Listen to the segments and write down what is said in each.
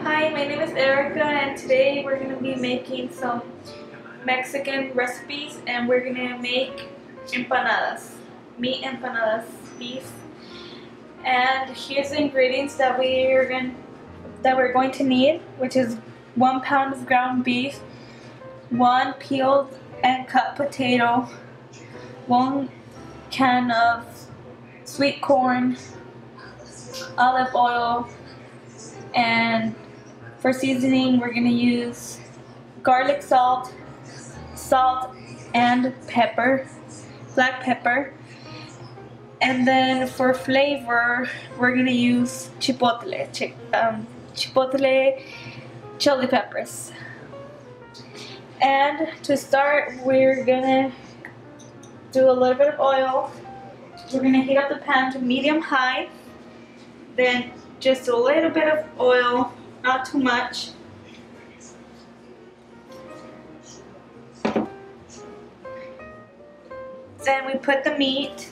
Hi, my name is Erica and today we're going to be making some Mexican recipes and we're going to make empanadas, meat empanadas, beef. And here's the ingredients that we're going to need, which is 1 pound of ground beef, 1 peeled and cut potato, 1 can of sweet corn, olive oil, and for seasoning we're going to use garlic salt, and pepper, black pepper. And then for flavor we're going to use chipotle chili peppers. And to start, we're going to do a little bit of oil. We're going to heat up the pan to medium high, then just a little bit of oil, not too much. Then we put the meat.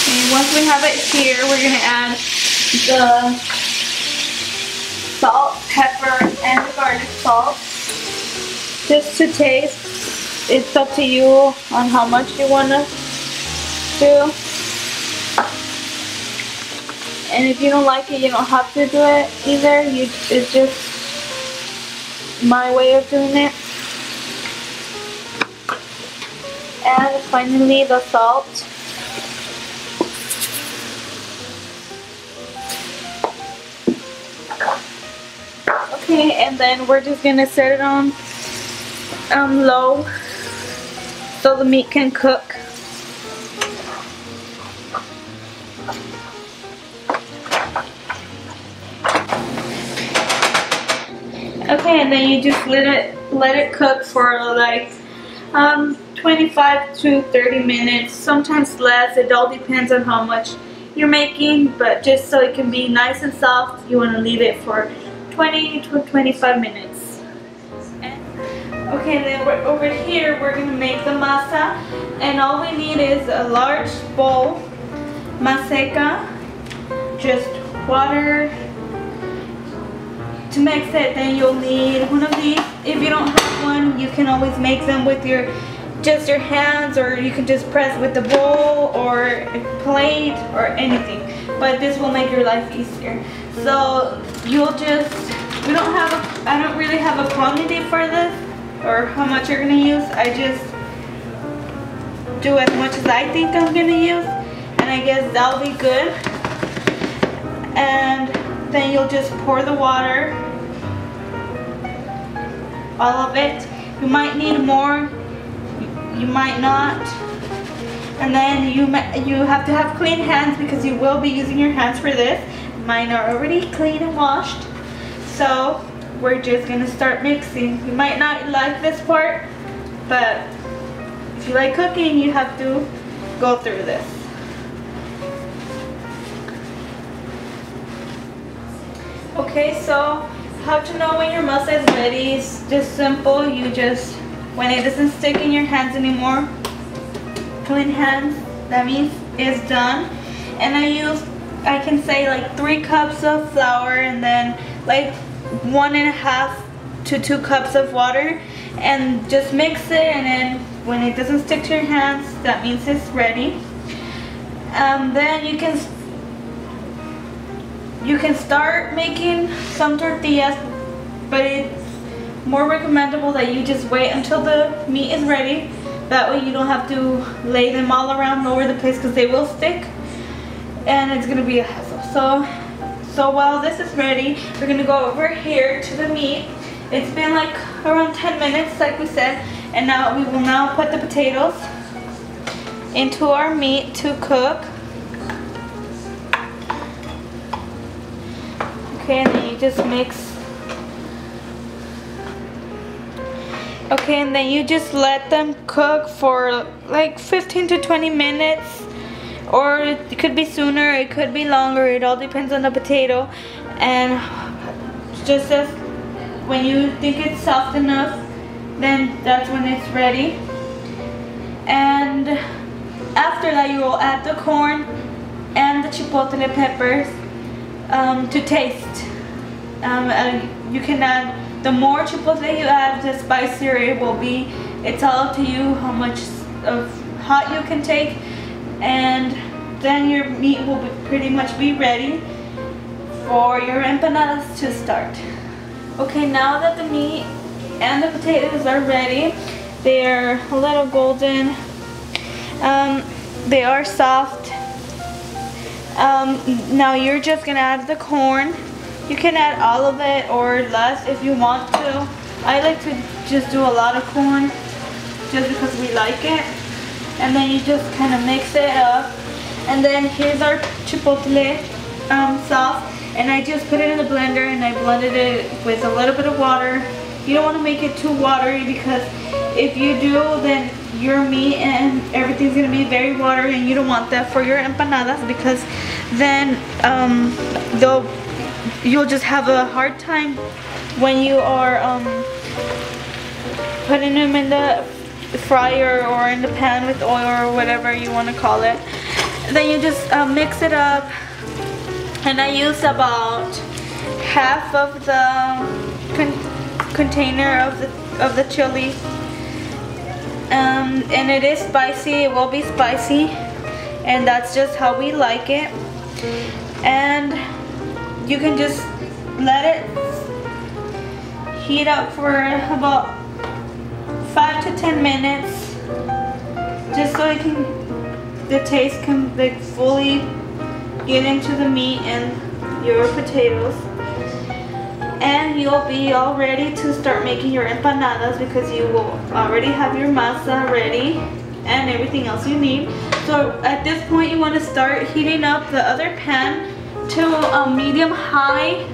And once we have it here, we're going to add the salt, pepper, and the garlic salt just to taste. It's up to you on how much you want to do, and if you don't like it, you don't have to do it either. It's just my way of doing it. And finally the salt. Okay, and then we're just gonna set it on low so the meat can cook. Okay, and then you just let it cook for like 25 to 30 minutes, sometimes less. It all depends on how much you're making, but just so it can be nice and soft, you want to leave it for 20 to 25 minutes. Okay, and then over here we're going to make the masa, and all we need is a large bowl, maseca, just water to mix it. Then you'll need one of these. If you don't have one, you can always make them with just your hands, or you can just press with the bowl or a plate or anything, but this will make your life easier. So I don't really have a quantity for this or how much you're gonna use. I just do as much as I think I'm gonna use, and I guess that'll be good. And then you'll just pour the water, all of it. You might need more, you might not. And then you have to have clean hands because you will be using your hands for this. Mine are already clean and washed. So we're just gonna start mixing. You might not like this part, but if you like cooking, you have to go through this. Okay, so how to know when your masa is ready is just simple. When it doesn't stick in your hands anymore, clean hands, that means it's done. And I can say like 3 cups of flour, and then like 1.5 to 2 cups of water, and just mix it. And then when it doesn't stick to your hands, that means it's ready. Then you can start making some tortillas, but it's more recommendable that you just wait until the meat is ready. That way you don't have to lay them all around all over the place, because they will stick and it's gonna be a hassle. So while this is ready, we're gonna go over here to the meat. It's been like around 10 minutes, like we said, and now we will now put the potatoes into our meat to cook. Okay, and then you just mix. Okay, and then you just let them cook for like 15 to 20 minutes. or it could be sooner, it could be longer, it all depends on the potato. And just as when you think it's soft enough, then that's when it's ready. And after that, you will add the corn and the chipotle peppers to taste. You can add, the more chipotle you add, the spicier it will be. It's all up to you how much of hot you can take, and then your meat will pretty much be ready for your empanadas to start. Okay, now that the meat and the potatoes are ready, they're a little golden, they are soft. Now you're just gonna add the corn. You can add all of it or less if you want to. I like to just do a lot of corn just because we like it. And then you just kind of mix it up. And then here's our chipotle sauce. And I just put it in the blender and I blended it with a little bit of water. You don't want to make it too watery, because if you do, then your meat and everything's going to be very watery, and you don't want that for your empanadas, because then you'll just have a hard time when you are putting them in the fryer or in the pan with oil or whatever you want to call it. Then you just mix it up, and I used about half of the container of the chili, and it is spicy. It will be spicy, and that's just how we like it. And you can just let it heat up for about 5 to 10 minutes, just so the taste can fully get into the meat and your potatoes. And you'll be all ready to start making your empanadas, because you will already have your masa ready and everything else you need. So at this point, you want to start heating up the other pan to medium high,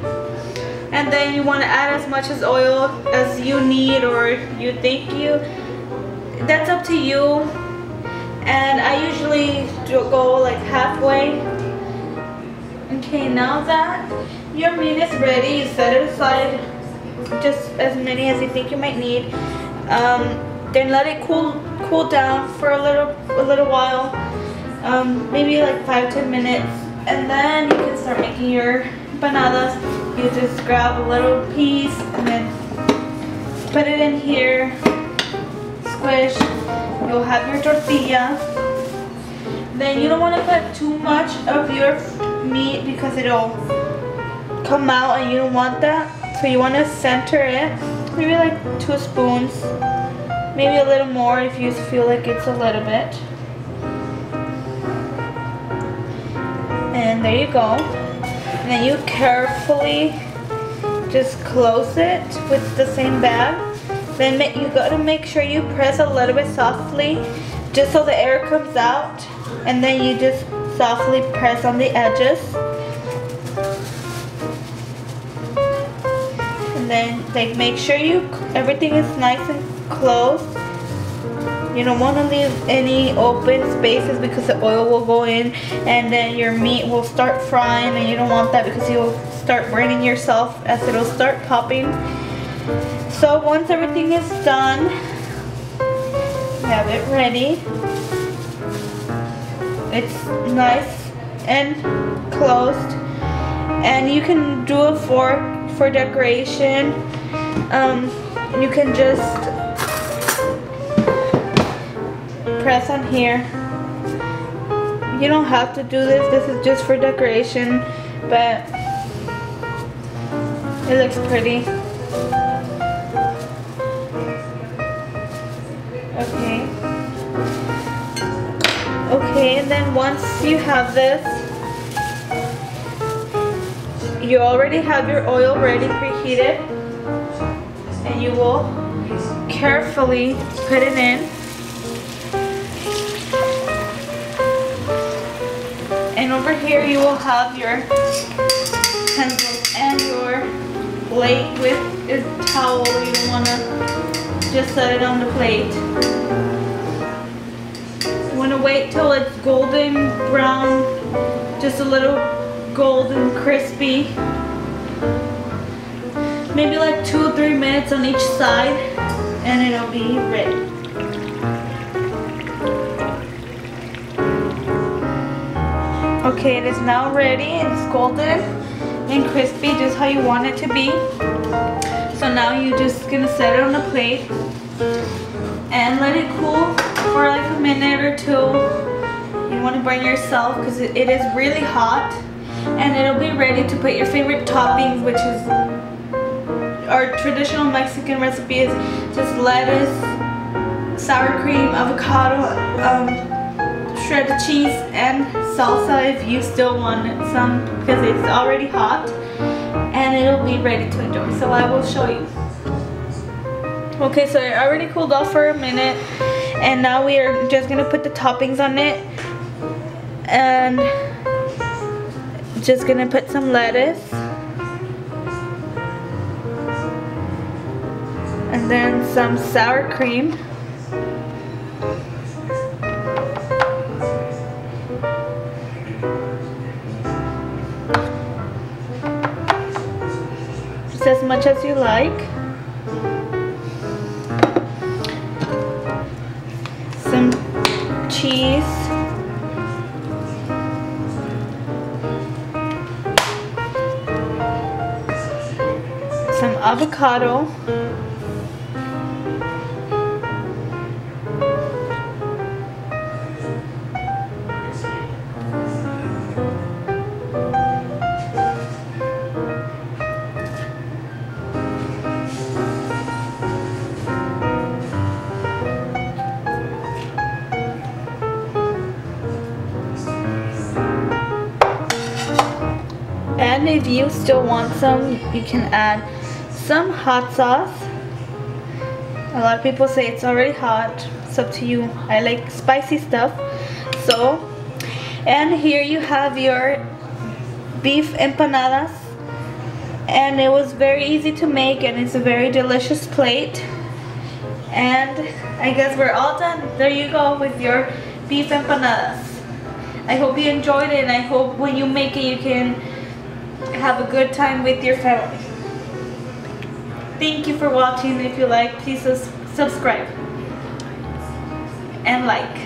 and then you want to add as much as oil as you need or you think that's up to you. And I usually go like halfway. Okay, now that your meat is ready, you set it aside, just as many as you think you might need. Then let it cool down for a little while, maybe like 5-10 minutes, and then you can start making your empanadas. You just grab a little piece and then put it in here, squish. You'll have your tortilla. Then you don't want to put too much of your meat, because it'll come out, and you don't want that. So you want to center it, maybe like 2 spoons, maybe a little more if you feel like it's a little bit. And there you go. And then you carefully just close it with the same bag. Then you gotta make sure you press a little bit softly, just so the air comes out. And then you just softly press on the edges. And then make sure everything is nice and closed. You don't want to leave any open spaces, because the oil will go in and then your meat will start frying, and you don't want that, because you'll start burning yourself as it'll start popping. So once everything is done, you have it ready. It's nice and closed, and you can do it for decoration. You can just press on here. You don't have to do this. This is just for decoration, but it looks pretty. Okay, and then once you have this, you already have your oil ready preheated, and you will carefully put it in. And over here you will have your utensils and your plate with a towel. You don't want to just set it on the plate. You want to wait till it's golden brown, just a little golden crispy. maybe like 2 or 3 minutes on each side, and it'll be ready. Okay, it is now ready. It's golden and crispy, just how you want it to be. So now you're just gonna set it on a plate and let it cool for like a minute or 2. You want to burn yourself because it is really hot, and it'll be ready to put your favorite toppings, which is our traditional Mexican recipe is just lettuce, sour cream, avocado, shredded cheese, and salsa if you still want some, because it's already hot and it'll be ready to enjoy. So I will show you. Okay, so it already cooled off for a minute, and now we are just gonna put the toppings on it, and just gonna put some lettuce, and then some sour cream, just as much as you like, some cheese, some avocado, and if you still want some, you can add some hot sauce. A lot of people say it's already hot. It's up to you. I like spicy stuff. So, and here you have your beef empanadas, and it was very easy to make, and it's a very delicious plate. And I guess we're all done. There you go with your beef empanadas. I hope you enjoyed it, and I hope when you make it you can have a good time with your family. Thank you for watching. If you like, please subscribe and like.